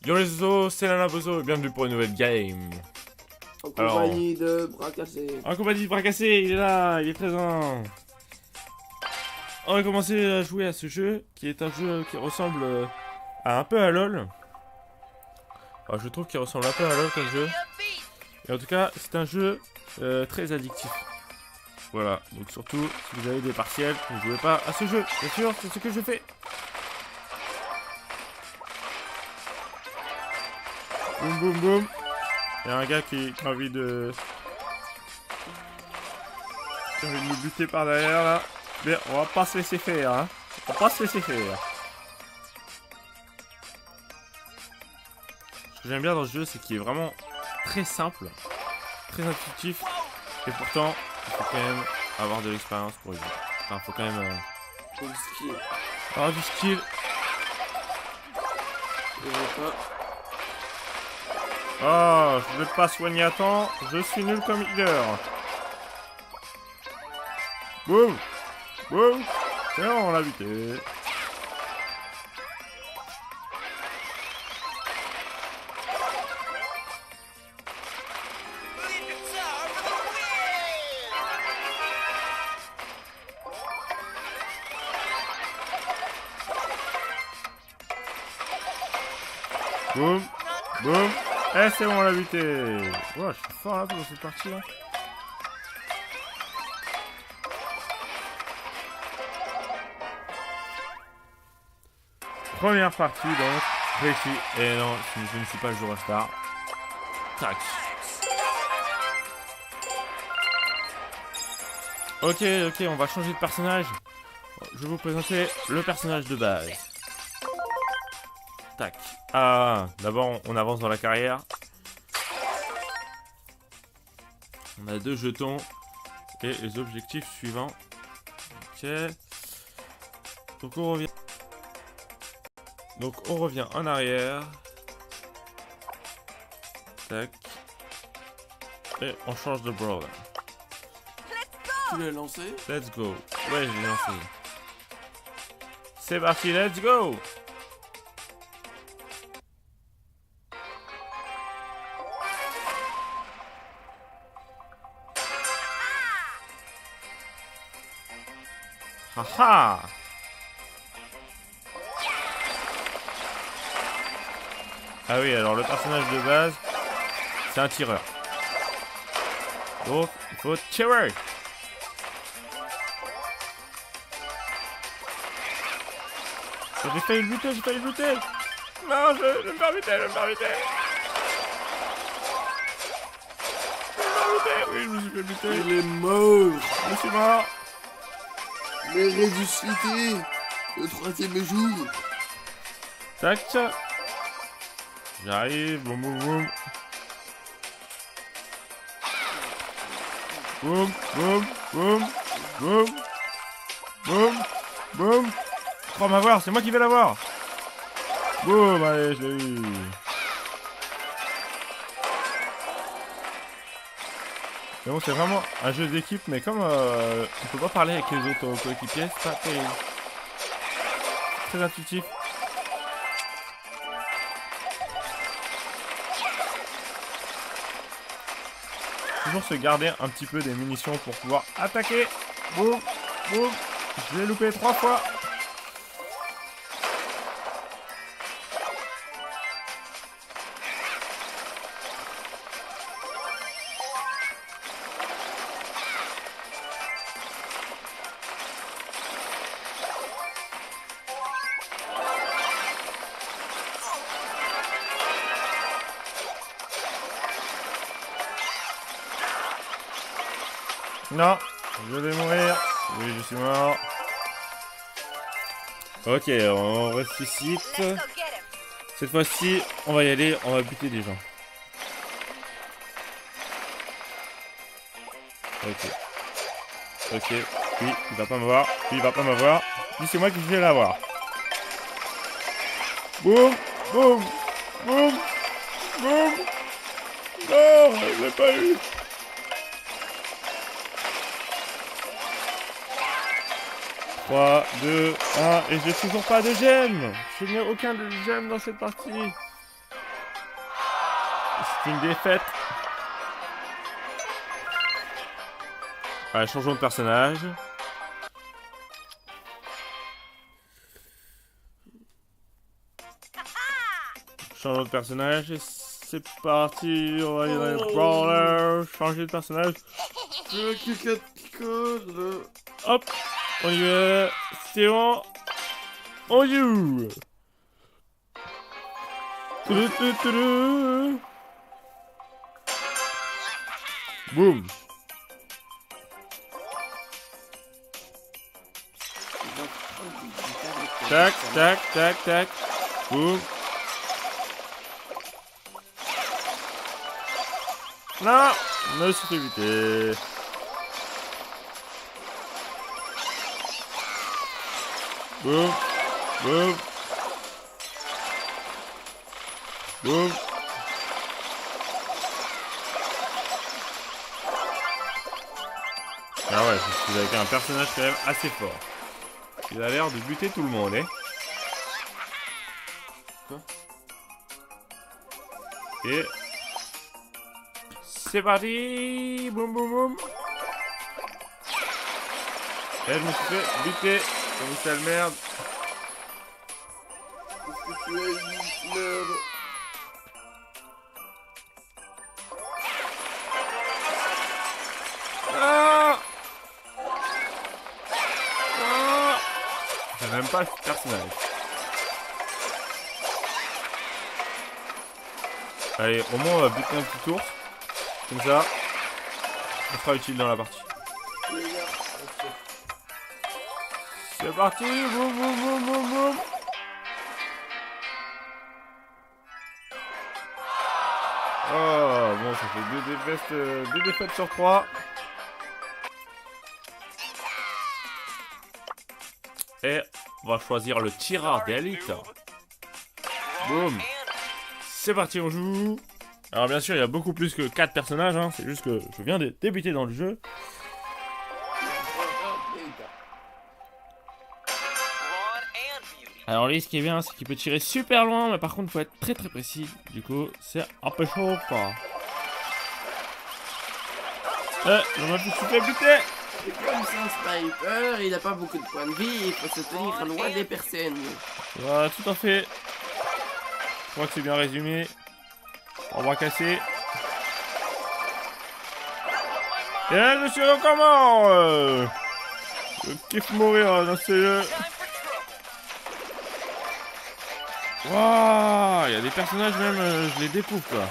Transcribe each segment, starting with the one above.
Yo les zoos, c'est Nana Bozo et bienvenue pour une nouvelle game. En compagnie de Bracassé. En compagnie de Bracassé, il est là, il est présent. On va commencer à jouer à ce jeu, qui est un jeu qui ressemble un peu à LoL. Alors, je trouve qu'il ressemble un peu à LoL comme jeu. Et en tout cas, c'est un jeu très addictif. Voilà, donc surtout, si vous avez des partiels, ne jouez pas à ce jeu. Bien sûr, c'est ce que je fais. Boum boum boum. Il y a un gars qui a envie de... Qui a envie de nous buter par derrière là. Mais on va pas se laisser faire, hein. On va pas se laisser faire. Ce que j'aime bien dans ce jeu, c'est qu'il est vraiment très simple, très intuitif. Et pourtant, il faut quand même avoir de l'expérience pour y jouer. Enfin, il faut quand même... Du skill. avoir du skill. Je veux pas. Oh, je vais pas soigner à temps. Je suis nul comme healer. Boum. Boum. C'est bon, on l'a buté. Boum. Boum. Eh, c'est bon, on l'a buté. Ouais, je suis fort là pour cette partie là. Première partie donc, réussi. Et non, je ne suis pas le joueur star. Tac. Ok, on va changer de personnage. Je vais vous présenter le personnage de base. Tac. Ah, d'abord on avance dans la carrière. On a 2 jetons et les objectifs suivants. Ok. Donc on revient en arrière. Tac. Et on change de brawler. Tu l'as lancé? Let's go. Ouais, je l'ai lancé. C'est parti, let's go. Haha. Ah oui, alors le personnage de base, c'est un tireur. Donc, il faut tirer. J'ai failli le buter, j'ai failli le buter. Non, je me faire buter, je me faire buter. Je me faire buter. Oui, je me suis fait buter. Il est mort. Je suis mort. Mais ressuscité. Le 3e jour. Tac. J'arrive, boum boum boum. Boum, boum, boum, boum, boum, boum. Oh, m'avoir, c'est moi qui vais l'avoir. Boum, allez, je l'ai eu. Mais bon, c'est vraiment un jeu d'équipe, mais comme on peut pas parler avec les autres coéquipiers, c'est pas terrible. Très intuitif. Toujours se garder un petit peu des munitions pour pouvoir attaquer. Boum, boum. Je l'ai loupé 3 fois. Non, je vais mourir. Oui, je suis mort. Ok, on ressuscite. Cette fois-ci, on va y aller, on va buter des gens. Ok. Ok, lui, il va pas m'avoir. Lui, il va pas m'avoir. Lui, c'est moi qui vais l'avoir. Boum, boum, boum, boum. Non, je l'ai pas eu. 3, 2, 1, et j'ai toujours pas de gemme. Je n'ai aucun de gemme dans cette partie. C'est une défaite. Allez, changeons de personnage. Changeons de personnage et c'est parti. On va y aller brawler. Changer de personnage. Je veux quelqu'un qui colle. Hop, on y va. C'est bon. On joue. Toudou, toudou, toudou. Boum. Tac, tac, tac, tac. Boum. Non, me suis fait éviter. Boum, boum, boum. Ah ouais, je suis avec un personnage quand même assez fort. Il a l'air de buter tout le monde, hein. Quoi? Et... c'est parti. Boum, boum, boum. Et je me suis fait buter. Comme une sale merde. Qu'est-ce que tu as dit, merde? Ah, ah. J'aime même pas ce personnage. Allez, au moins on va buter un petit ours. Comme ça, ça sera utile dans la partie. C'est parti, boum, boum, boum, boum, boum. Oh, bon, ça fait deux défaites sur 3. Et on va choisir le tireur d'élite. Boum. C'est parti, on joue. Alors bien sûr, il y a beaucoup plus que 4 personnages, hein. C'est juste que je viens de débuter dans le jeu. Alors lui, ce qui est bien, c'est qu'il peut tirer super loin, mais par contre, il faut être très très précis. Du coup, c'est un peu chaud, quoi. Je me suis fait buter. Et comme c'est un sniper, il n'a pas beaucoup de points de vie, il faut se tenir loin des personnes. Voilà, tout à fait. Je crois que c'est bien résumé. On va casser. Et là, monsieur, comment je kiffe mourir dans ce jeu. Waouh, il y a des personnages même, je les découvre quoi.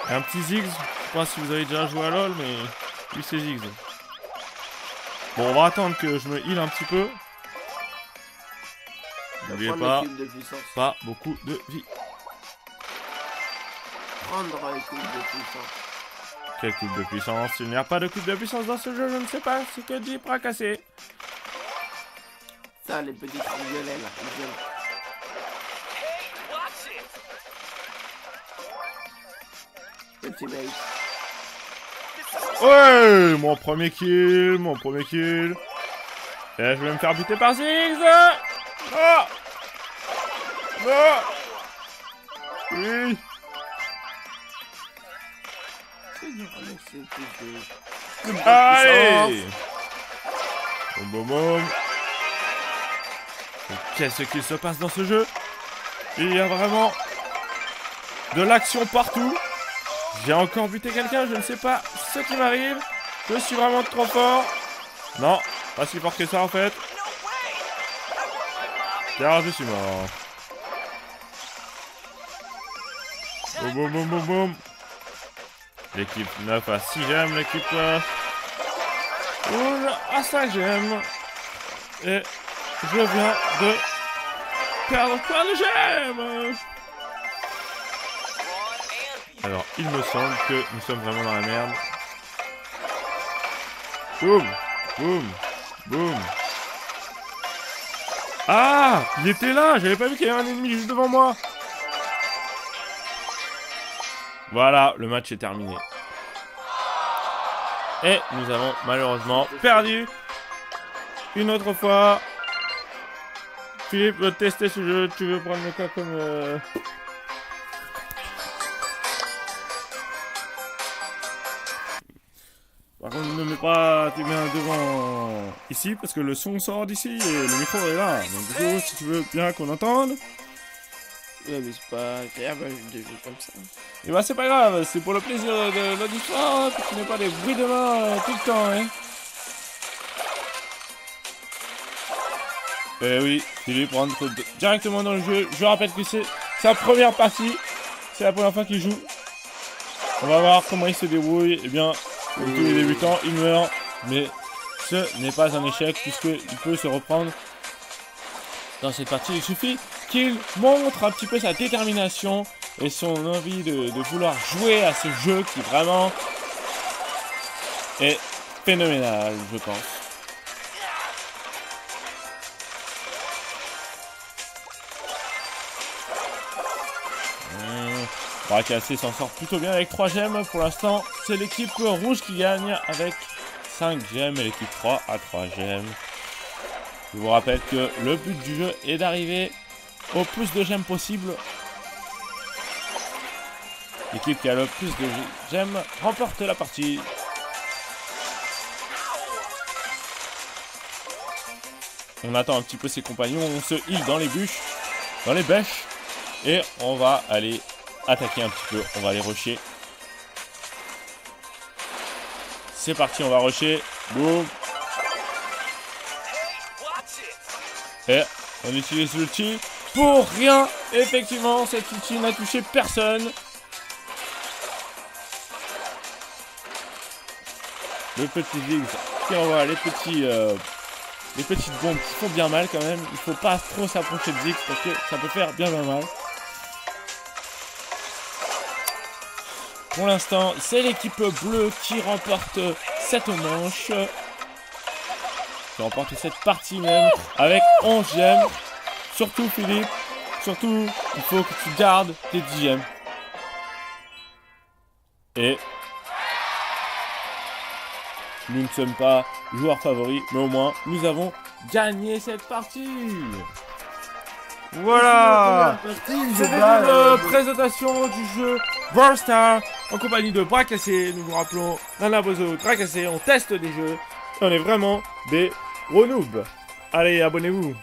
Il y a un petit Ziggs, je sais pas si vous avez déjà joué à LoL, mais lui c'est Ziggs. Bon, on va attendre que je me heal un petit peu. N'oubliez pas beaucoup de vie. Prendre les coups de puissance. Quel coupe de puissance? Il n'y a pas de coupe de puissance dans ce jeu, je ne sais pas ce que dit bras cassé. Ça, les petits violets là, ils viennent. Petit mate. Ouais, mon premier kill, mon premier kill. Et je vais me faire buter par Ziggs. Oh non. Oui. Allez. Boum boum boum. Qu'est-ce qu'il se passe dans ce jeu? Il y a vraiment de l'action partout. J'ai encore buté quelqu'un, je ne sais pas ce qui m'arrive. Je suis vraiment trop fort. Non, pas si fort que ça en fait. Car je suis mort. Boum boum boum boum boum. L'équipe 9 à 6 gemmes, l'équipe 1 à 5 gemmes. Et je viens de perdre plein de gemmes. Alors, il me semble que nous sommes vraiment dans la merde. Boum, boum, boum. Ah, il était là, j'avais pas vu qu'il y avait un ennemi juste devant moi. Voilà, le match est terminé. Et nous avons malheureusement perdu. une autre fois. Philippe veut tester ce jeu. Tu veux prendre le cas comme... Par contre, ne mets pas tes mains devant ici parce que le son sort d'ici et le micro est là. Donc du coup, si tu veux bien qu'on entende... Ouais, mais c'est pas agréable de jouer comme ça. Et bah c'est pas grave, c'est pour le plaisir de l'auditoire que tu n'aies pas des bruits de main tout le temps, hein. Eh oui, Philippe rentre directement dans le jeu. Je rappelle que c'est sa première partie. C'est la première fois qu'il joue. On va voir comment il se débrouille. Eh bien, comme tous les débutants, il meurt. Mais ce n'est pas un échec puisqu'il peut se reprendre dans cette partie. Il suffit qu'il montre un petit peu sa détermination et son envie de vouloir jouer à ce jeu qui vraiment est phénoménal, je pense. Bracassé s'en sort plutôt bien avec 3 gemmes. Pour l'instant, c'est l'équipe rouge qui gagne avec 5 gemmes et l'équipe 3 à 3 gemmes. Je vous rappelle que le but du jeu est d'arriver au plus de gemmes possible. L'équipe qui a le plus de gemmes remporte la partie. On attend un petit peu ses compagnons, on se heal dans les bûches, dans les bêches. Et on va aller attaquer un petit peu, on va aller rusher. C'est parti, on va rusher. Boum. Et on utilise l'ulti pour rien. Effectivement, cette ulti n'a touché personne. Le petit Ziggs qui envoie les petites bombes qui font bien mal quand même. Il faut pas trop s'approcher de Ziggs parce que ça peut faire bien mal. Pour l'instant, c'est l'équipe bleue qui remporte cette manche. Qui remporte cette partie même avec 11 gemmes. Surtout Philippe, surtout il faut que tu gardes tes 10 gemmes. Et nous ne sommes pas joueurs favoris, mais au moins nous avons gagné cette partie. Voilà. C'était une présentation du jeu Brawl Stars en compagnie de Bracassé. Nous vous rappelons Nana Bozo, Bracassé, on teste des jeux. On est vraiment des gros noobs. Allez, abonnez-vous.